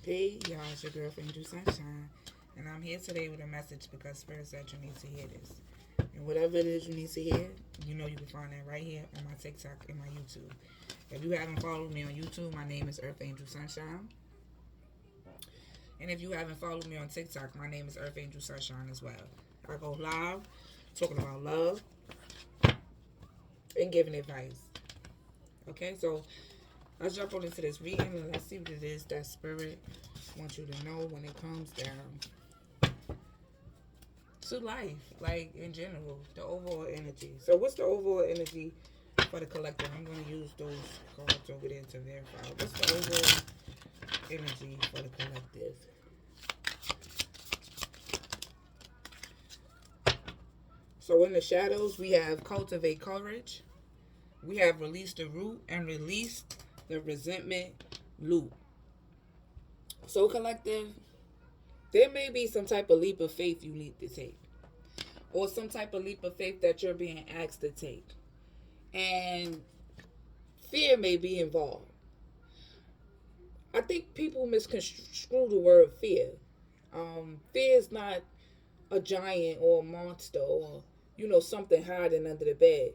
Hey, y'all, it's your girlfriend, Drew Sunshine, and I'm here today with a message because Spirit said you need to hear this. And whatever it is you need to hear, you know you can find that right here on my TikTok and my YouTube. If you haven't followed me on YouTube, my name is Earth Angel Sunshine. And if you haven't followed me on TikTok, my name is Earth Angel Sunshine as well. I go live talking about love and giving advice. Okay, so let's jump on into this reading and let's see what it is that Spirit wants you to know when it comes down to life, like in general, the overall energy. So, what's the overall energy for the collective? I'm going to use those cards over there to verify. What's the overall energy for the collective? So, in the shadows, we have cultivate courage. We have release the root and release the resentment loop. So, collective, there may be some type of leap of faith you need to take, or some type of leap of faith that you're being asked to take. And fear may be involved. I think people misconstrue the word fear. Fear is not a giant or a monster or, something hiding under the bed.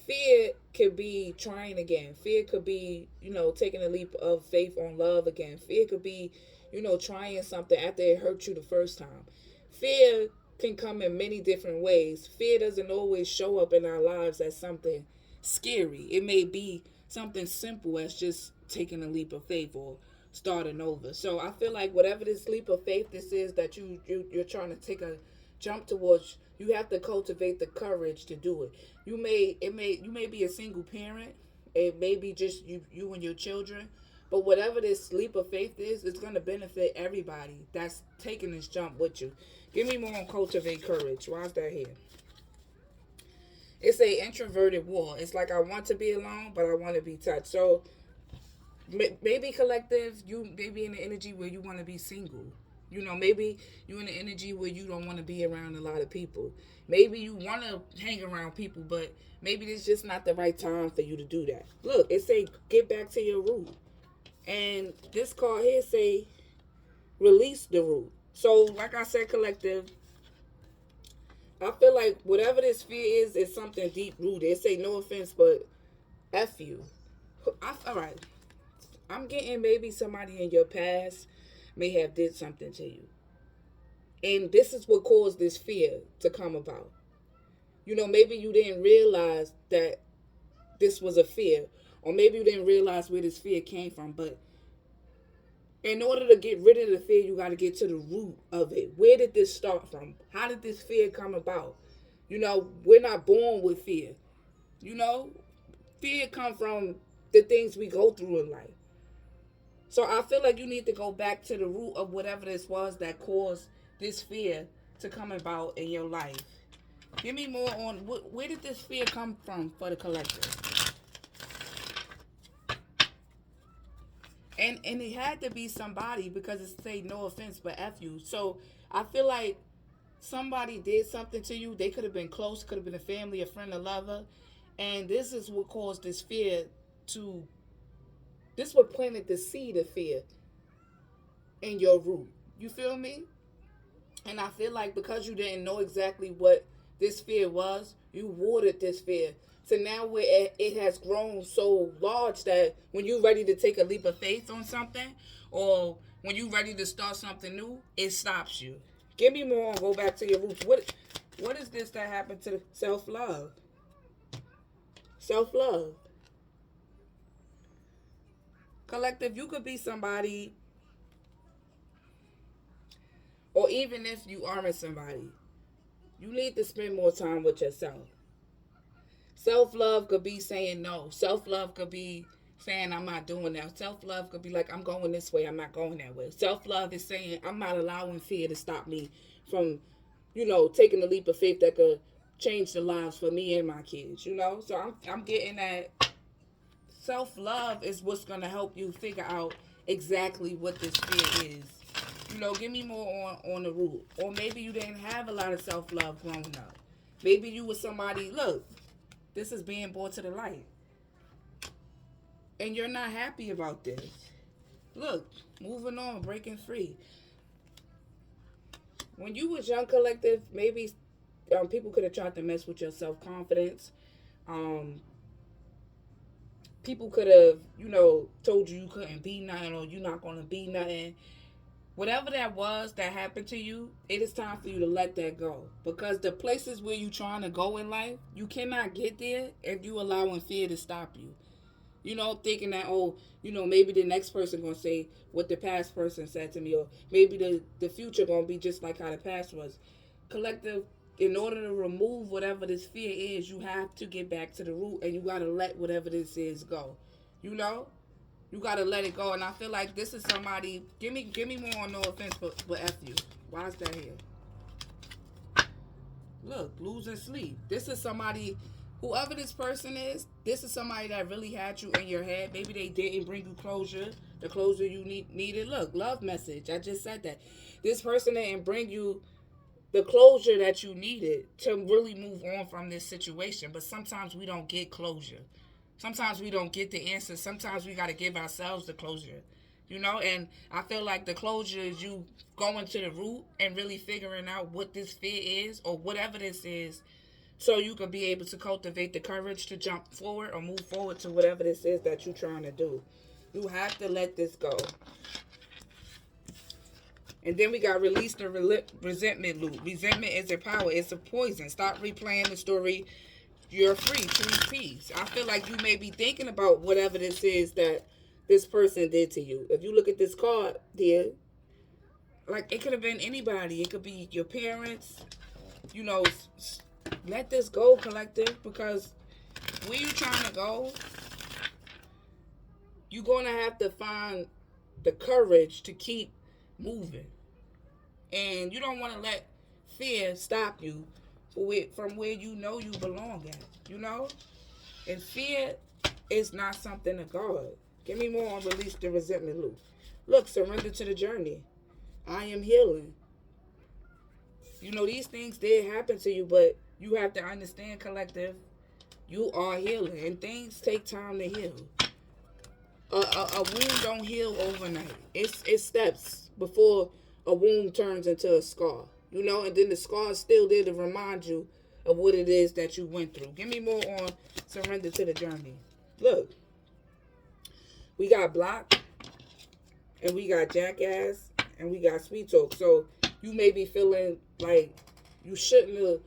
Fear could be trying again. Fear could be, taking a leap of faith on love again. Fear could be, trying something after it hurt you the first time. Fear can come in many different ways. Fear doesn't always show up in our lives as something scary. It may be something simple as just taking a leap of faith or starting over. So I feel like whatever this leap of faith this is that you're trying to take a jump towards, you have to cultivate the courage to do it. You may be a single parent. It may be just you and your children. But whatever this leap of faith is, it's going to benefit everybody that's taking this jump with you. Give me more on cultivate courage. Why is that here? It's a introverted war. It's like I want to be alone, but I want to be touched. So maybe collective, you may be in the energy where you want to be single. Maybe you in the energy where you don't want to be around a lot of people. Maybe you want to hang around people, but maybe it's just not the right time for you to do that. Look, it say get back to your root. And this card here say release the root. So like I said, collective, I feel like whatever this fear is something deep rooted. It say no offense, but F you. All right. I'm getting maybe somebody in your past may have did something to you. And this is what caused this fear to come about. Maybe you didn't realize that this was a fear. Or maybe you didn't realize where this fear came from. But in order to get rid of the fear, you got to get to the root of it. Where did this start from? How did this fear come about? We're not born with fear. You know, Fear comes from the things we go through in life. So I feel like you need to go back to the root of whatever this was that caused this fear to come about in your life. Give me more on where did this fear come from for the collective? And it had to be somebody because it say no offense but F you. So I feel like somebody did something to you. They could have been close, could have been a family, a friend, a lover. And this is what caused this fear to this what planted the seed of fear in your root. You feel me? And I feel like because you didn't know exactly what this fear was, you watered this fear. So now where it has grown so large that when you're ready to take a leap of faith on something, or when you're ready to start something new, it stops you. Give me more and go back to your roots. What is this that happened to self love? Self love. Collective, you could be somebody, or even if you aren't somebody, you need to spend more time with yourself. Self love could be saying no. Self love could be saying I'm not doing that. Self love could be like I'm going this way, I'm not going that way. Self love is saying I'm not allowing fear to stop me from, taking a leap of faith that could change the lives for me and my kids. So I'm getting that self love is what's gonna help you figure out exactly what this fear is. Give me more on the root. Or maybe you didn't have a lot of self love growing up. Maybe you were somebody, look, this is being brought to the light. And you're not happy about this. Look, moving on, breaking free. When you was young, collective, maybe people could have tried to mess with your self confidence. Um, People could have, told you couldn't be nothing or you're not gonna be nothing. Whatever that was that happened to you, it is time for you to let that go. Because the places where you're trying to go in life, you cannot get there if you allowing fear to stop you. Thinking that, oh, maybe the next person gonna say what the past person said to me, or maybe the future gonna be just like how the past was. Collective, in order to remove whatever this fear is, you have to get back to the root, and you gotta let whatever this is go. You know, you gotta let it go. And I feel like this is somebody. Give me more. No offense, but f you. Why is that here? Look, losing sleep. This is somebody, whoever this person is, this is somebody that really had you in your head. Maybe they didn't bring you closure, the closure you needed. Look, love message. I just said that. This person didn't bring you the closure that you needed to really move on from this situation. But sometimes we don't get closure. Sometimes we don't get the answer. Sometimes we got to give ourselves the closure. And I feel like the closure is you going to the root and really figuring out what this fear is or whatever this is, so you can be able to cultivate the courage to jump forward or move forward to whatever this is that you're trying to do. You have to let this go. And then we got release the resentment loop. Resentment is a power. It's a poison. Stop replaying the story. You're free. Choose peace. I feel like you may be thinking about whatever this is that this person did to you. If you look at this card, dear, like it could have been anybody. It could be your parents. You know, let this go, collective, because where you trying to go, you're going to have to find the courage to keep moving. And you don't want to let fear stop you from where you belong at, And fear is not something to guard. Give me more on release the resentment loop. Look, surrender to the journey. I am healing. These things did happen to you, but you have to understand, collective, you are healing. And things take time to heal. A wound don't heal overnight. It's steps before a wound turns into a scar. And then the scar is still there to remind you of what it is that you went through. Give me more on surrender to the journey. Look, we got block, and we got jackass, and we got sweet talk. So you may be feeling like you shouldn't have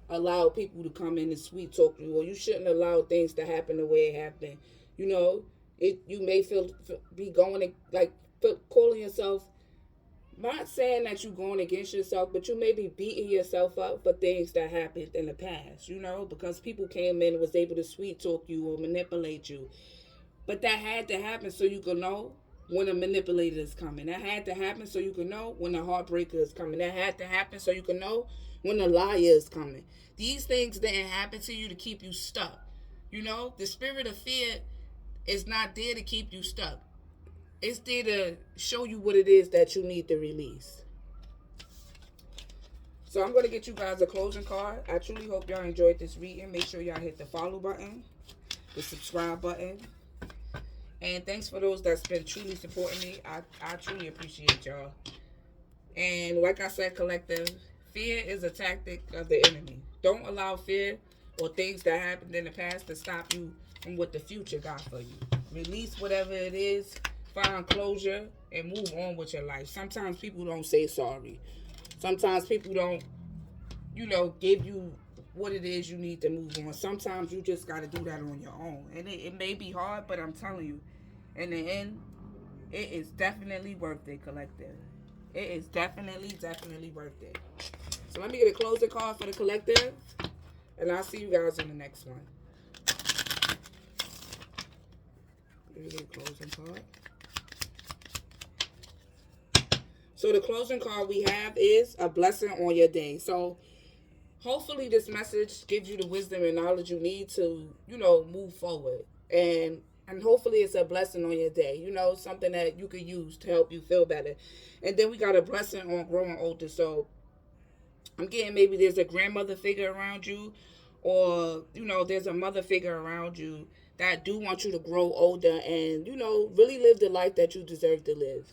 allowed people to come in and sweet talk you, or you shouldn't allow things to happen the way it happened. You may be going like calling yourself, not saying that you're going against yourself, but you may be beating yourself up for things that happened in the past, because people came in and was able to sweet talk you or manipulate you. But that had to happen so you could know when a manipulator is coming. That had to happen so you could know when a heartbreaker is coming. That had to happen so you could know when a liar is coming. These things didn't happen to you to keep you stuck. The spirit of fear is not there to keep you stuck. It's there to show you what it is that you need to release. So I'm going to get you guys a closing card. I truly hope y'all enjoyed this reading. Make sure y'all hit the follow button, the subscribe button. And thanks for those that's been truly supporting me. I truly appreciate y'all. And like I said, collective, fear is a tactic of the enemy. Don't allow fear or things that happened in the past to stop you from what the future got for you. Release whatever it is, find closure, and move on with your life. Sometimes people don't say sorry. Sometimes people don't, give you what it is you need to move on. Sometimes you just got to do that on your own. And it may be hard, but I'm telling you, in the end, it is definitely worth it, collective. It is definitely worth it. So let me get a closing call for the collective, and I'll see you guys in the next one. Let me get a closing card. So the closing card we have is a blessing on your day. So hopefully this message gives you the wisdom and knowledge you need to, move forward. And hopefully it's a blessing on your day, something that you could use to help you feel better. And then we got a blessing on growing older. So I'm getting maybe there's a grandmother figure around you, or, there's a mother figure around you that do want you to grow older and, you know, really live the life that you deserve to live.